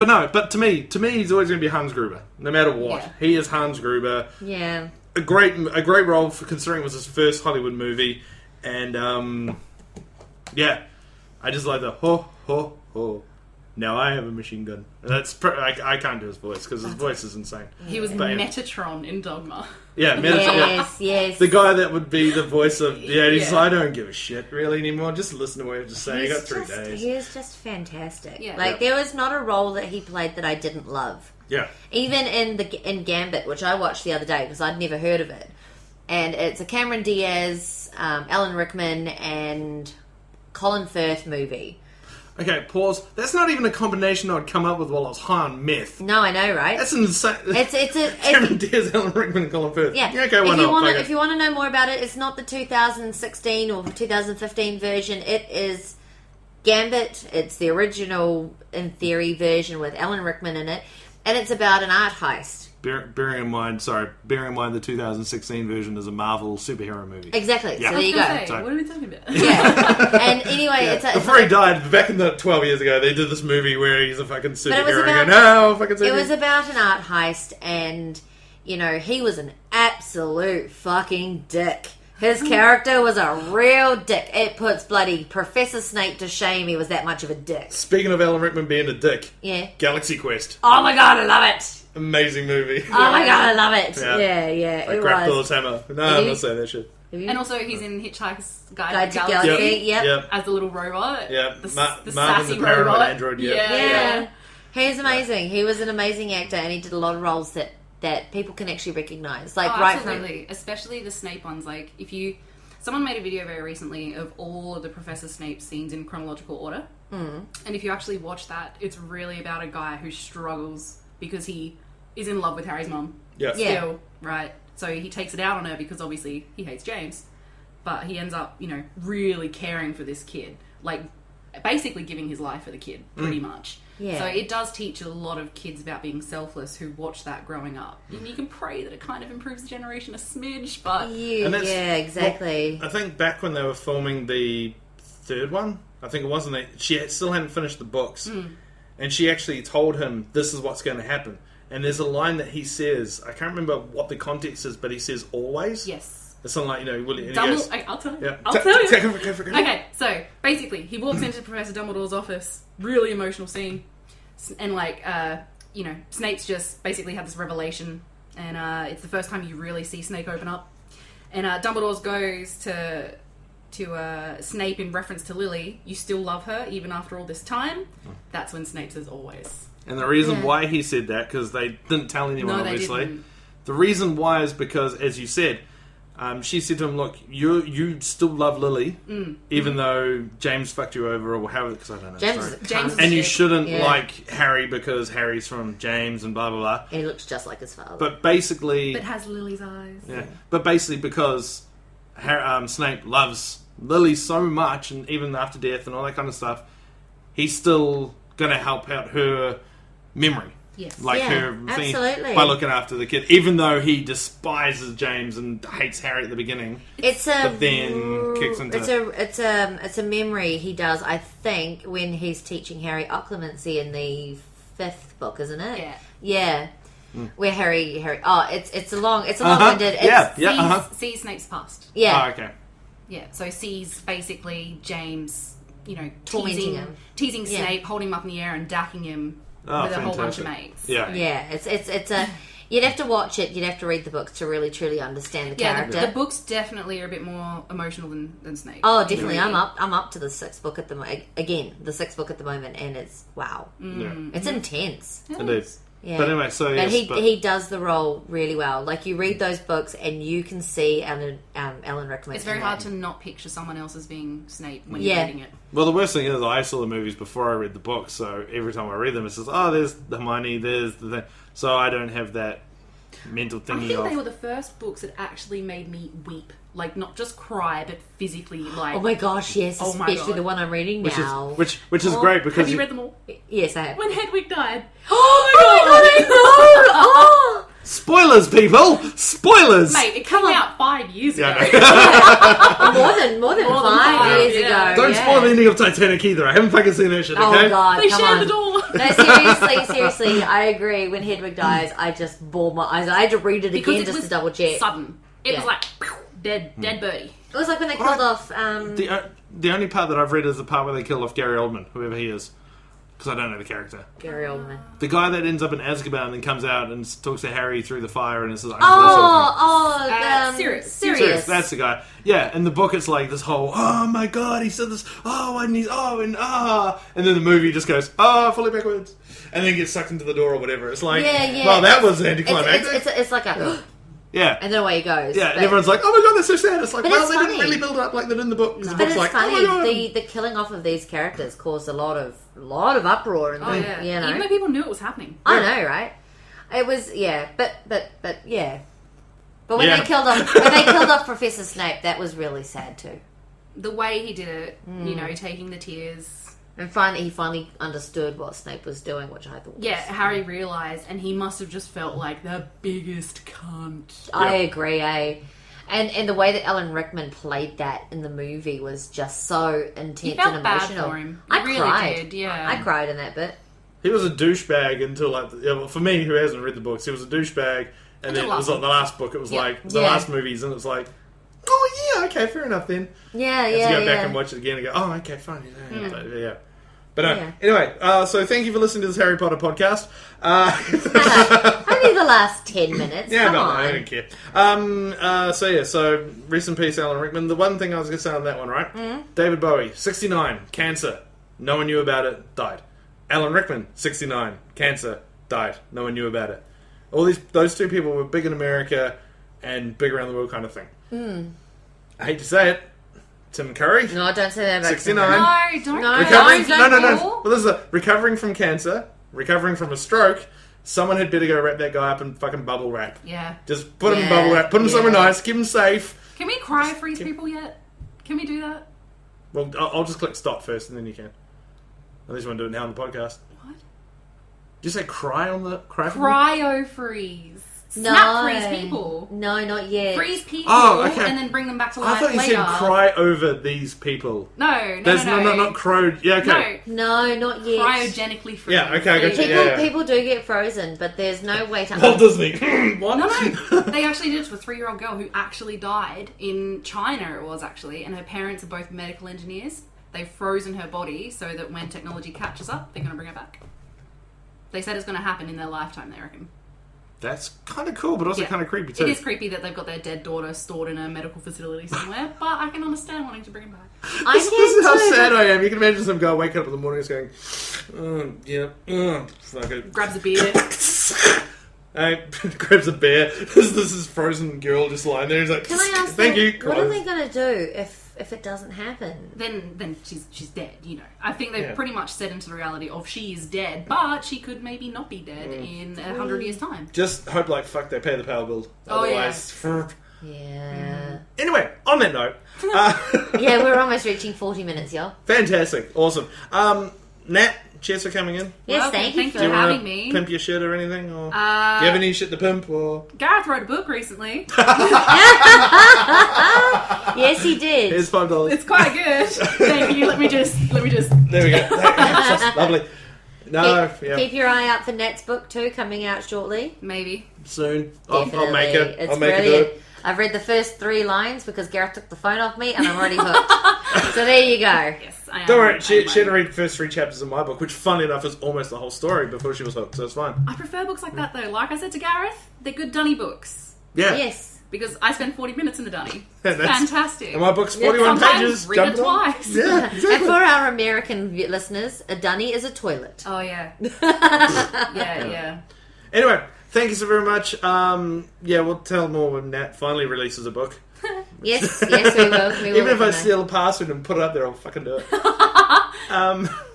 But to me, he's always going to be Hans Gruber, no matter what. Yeah. He is Hans Gruber. Yeah. A great role for considering it was his first Hollywood movie, and I just like the ho ho ho. Now I have a machine gun. That's I can't do his voice because his voice is insane. He was Metatron in Dogma. Yeah, Metatron. Yes. The guy that would be the voice of he's I don't give a shit really anymore. Just listen to what you have to say. You got 3 days. He is just fantastic. Yeah. There was not a role that he played that I didn't love. Yeah. Even in Gambit, which I watched the other day because I'd never heard of it, and it's a Cameron Diaz, Alan Rickman, and Colin Firth movie. Okay, pause. That's not even a combination I'd come up with while I was high on meth. No, I know, right? That's insane. It's Cameron Diaz, Alan Rickman, and Colin Firth. Yeah. Okay, why not? If you want to know more about it, it's not the 2016 or 2015 version. It is Gambit. It's the original, in theory, version with Alan Rickman in it, and it's about an art heist. Bearing in mind the 2016 version is a Marvel superhero movie. Exactly. Yeah. So there you go. What are we talking about? Yeah. And anyway, before he died, back in the 12 years ago, they did this movie where he's a fucking superhero. It was about an art heist, and he was an absolute fucking dick. His character was a real dick. It puts bloody Professor Snape to shame. He was that much of a dick. Speaking of Alan Rickman being a dick, Galaxy Quest. Oh my god, I love it. Amazing movie. Oh my god, I love it. Yeah. Like Graph Hammer. No, I'm not saying that shit. And also, he's in Hitchhiker's Guide to the the Galaxy. Yep. As the little robot. Yeah. The Marvin's sassy the paranoid robot. android. Yeah. He's amazing. He was an amazing actor, and he did a lot of roles that people can actually recognise. Absolutely. Especially the Snape ones. Like, someone made a video very recently of all of the Professor Snape scenes in chronological order. Mm. And if you actually watch that, it's really about a guy who struggles because he is in love with Harry's mum. Yeah. Still, right? So he takes it out on her because obviously he hates James. But he ends up, really caring for this kid. Like, basically giving his life for the kid, pretty much. Yeah. So it does teach a lot of kids about being selfless who watch that growing up. And you can pray that it kind of improves the generation a smidge, but... Yeah, exactly. Well, I think back when they were filming the third one, I think it wasn't that she still hadn't finished the books. And she actually told him, this is what's going to happen. And there's a line that he says, I can't remember what the context is, but he says always. Yes. It's something like, I'll tell you. Yeah. I'll tell you. Okay, so basically, he walks into Professor Dumbledore's office, really emotional scene, and Snape's just basically had this revelation, and it's the first time you really see Snape open up. And Dumbledore goes to Snape in reference to Lily, you still love her even after all this time. That's when Snape says always. And the reason why he said that, because they didn't tell anyone, obviously. Didn't. The reason why is because, as you said, she said to him, look, you still love Lily, even though James fucked you over, or however, because I don't know. James and you shouldn't like Harry because Harry's from James and blah, blah, blah. And he looks just like his father. But basically... But has Lily's eyes. Yeah. But basically because Snape loves Lily so much, and even after death and all that kind of stuff, he's still going to help out her memory. Yes. Her thing absolutely. by looking after the kid, even though he despises James and hates Harry at the beginning. But then kicks into it's a memory he does, I think, when he's teaching Harry occlumency in the 5th book, isn't it? Yeah. Where Harry it's a long-winded. Sees Snape's past. Yeah. Oh, okay. Yeah. So sees basically James, tormenting teasing Snape, holding him up in the air and dacking him. With a whole bunch of mates. Yeah. It's a... You'd have to watch it, you'd have to read the books to really, truly understand the character. The books definitely are a bit more emotional than Snape. Oh, definitely. I'm up to the 6th book at the moment. Again, the 6th book at the moment, and it's, wow. It's intense. It is. Yeah. But anyway, he does the role really well. Like, you read those books and you can see Alan Rickman. It's very hard to not picture someone else as being Snape when you're reading it. Well, the worst thing is I saw the movies before I read the books, so every time I read them, it says, oh, there's the Hermione, there's the thing. So I don't have that mental thingy. I think they were the first books that actually made me weep. Like, not just cry, but physically, like... Oh my gosh, yes, especially the one I'm reading now. Which is great, because... Have you read them all? Yes, I have. When Hedwig died. Oh my god, I know! Spoilers, people! Spoilers! Mate, it came out 5 years ago. More than 5 years yeah. ago. Don't spoil the ending of Titanic either. I haven't fucking seen that shit, okay? Oh god, They come shared on. the door. No, seriously, I agree. When Hedwig dies, I just bawled my eyes. I had to read it Because again it just was to double check. sudden. It Yeah. was like, dead birdie. It was like when they killed off. The only part that I've read is the part where they kill off Gary Oldman, whoever he is. Because I don't know the character. Gary Oldman. The guy that ends up in Azkaban and then comes out and talks to Harry through the fire and it's like... Sirius. That's the guy. Yeah, in the book it's like this whole, oh my god, he said this, and then the movie just goes, fully backwards. And then gets sucked into the door or whatever. It's like, well, that was anticlimactic. It's like a... Yeah. And then away he goes. Yeah, and everyone's like, oh my god, that's so sad. It's like, But well, it's they funny. didn't really build it up like they did in the book. Because the But book's it's like, funny, oh my god. the killing off of these characters caused a lot of uproar. And Oh, yeah. You know. Even though people knew it was happening. I know, right? It was, yeah, but yeah. But when Yeah. they killed off Professor Snape, that was really sad too. The way he did it, you know, taking the tears. And he finally understood what Snape was doing, which I thought was... Yeah, Harry realised, and he must have just felt like the biggest cunt. I agree, And the way that Alan Rickman played that in the movie was just so intense You felt and bad emotional. for him. I You really cried. did, yeah. I cried in that bit. He was a douchebag until, like, for me, who hasn't read the books, he was a douchebag, and then it was like the last book, it was like, the last movies, and it was like, oh yeah, okay, fair enough then. Yeah, You have to go back and watch it again and go, oh, okay, fine. Yeah. But Yeah. anyway, so thank you for listening to this Harry Potter podcast. Only the last 10 minutes. Yeah, Come no, on. I don't care. So rest in peace, Alan Rickman. The one thing I was going to say on that one, right? David Bowie, 69, cancer. No one knew about it, died. Alan Rickman, 69, cancer, died. No one knew about it. Those two people were big in America and big around the world kind of thing. I hate to say it. Tim Curry, No, don't say that about 69. No, don't. No, Recovering, don't. no. Well, this is recovering from cancer, recovering from a stroke. Someone had better go wrap that guy up in fucking bubble wrap. Yeah. Just put him in Yeah, bubble wrap, put him somewhere nice, keep him safe. Can we cry freeze people yet? Can we do that? Well, I'll just click stop first, and then you can. Unless you want to do it now on the podcast. What? Did you say cry on the cry? Cryo freeze. No. Snap freeze people. No, not yet. Freeze people Okay. and then bring them back to I life thought you later. said cry over these people. No. There's not crow. Yeah, okay. No, not yet. Cryogenically freeze. Yeah, okay, I got you. People, Yeah. people do get frozen, but there's no way to... Walt Disney. What? No. They actually did it to a 3-year-old girl who actually died in China, it was actually, and her parents are both medical engineers. They've frozen her body so that when technology catches up, they're going to bring her back. They said it's going to happen in their lifetime, they reckon. That's kind of cool, but also kind of creepy too. It is creepy that they've got their dead daughter stored in a medical facility somewhere, but I can understand wanting to bring him back. This is how sad I am. You can imagine some guy waking up in the morning and going, fuck it. Grabs a beer. Grabs a bear. This is frozen girl just lying there. He's like, Can I ask thank them, you. what are they going to do if it doesn't happen? Then she's dead, you know. I think they've pretty much set into the reality of she is dead, but she could maybe not be dead in 100 years' time. Just hope like fuck they pay the power bill. Oh, Otherwise, Yeah. Anyway, on that note, Yeah, we're almost reaching 40 minutes, y'all. fantastic, awesome. Nat, cheers for coming in. Yes, Well, thank you thank for you for Wanna having me. Pimp your shit or anything? Or do you have any shit to pimp? Or Gareth wrote a book recently. Yes, he did. here's $5. It's quite good. Thank you. Let me just. There we go. That's lovely. No, Keep your eye out for Nat's book too, coming out shortly. Maybe. soon. I'll make Definitely. it. It's I'll make brilliant. it. I've read the first 3 lines because Gareth took the phone off me and I'm already hooked. So there you go. Yes, I am. Don't worry, she I am. had to read the first 3 chapters of my book, which, funny enough, is almost the whole story before she was hooked, so it's fine. I prefer books like that though. Like I said to Gareth, they're good dunny books. Yeah. Yes. Because I spend 40 minutes in the dunny. Yeah, It's that's- fantastic. And my book's 41 Sometimes pages. read it jumped on. twice. Yeah, And exactly. for our American listeners, a dunny is a toilet. Oh yeah. yeah. Anyway, thank you so very much. We'll tell more when Nat finally releases a book. Yes, we will. We will Even if I let you know. steal a password and put it up there, I'll fucking do it.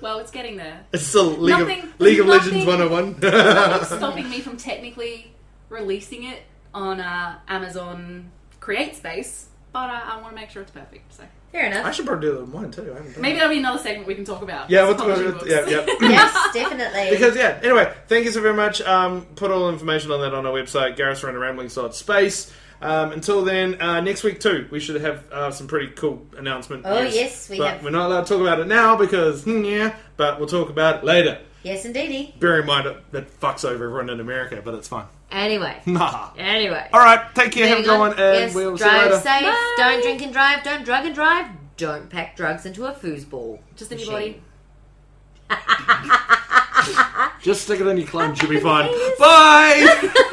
Well, it's getting there. It's still League of Nothing- Legends nothing- 101. Nothing's stopping me from technically releasing it on Amazon Create Space, but I want to make sure it's perfect. So Fair enough. I should probably do mine too. I haven't done Maybe that. that'll be another segment we can talk about. Yeah, Publishing books. yeah. Yes, definitely. Because anyway, thank you so very much. Put all the information on that on our website, GRRS08E03. Until then, next week too, we should have some pretty cool announcement. Oh news. yes, we but have. we're not allowed to talk about it now because but we'll talk about it later. Yes, indeedy. Bear in mind that fucks over everyone in America, but it's fine. Anyway. All right, take care, have a good one, and yes, we'll see you drive later. safe. Bye. Don't drink and drive. Don't drug and drive. Don't pack drugs into a foosball. Just in your body. Just stick it in your clunge, you'll be fine. Bye!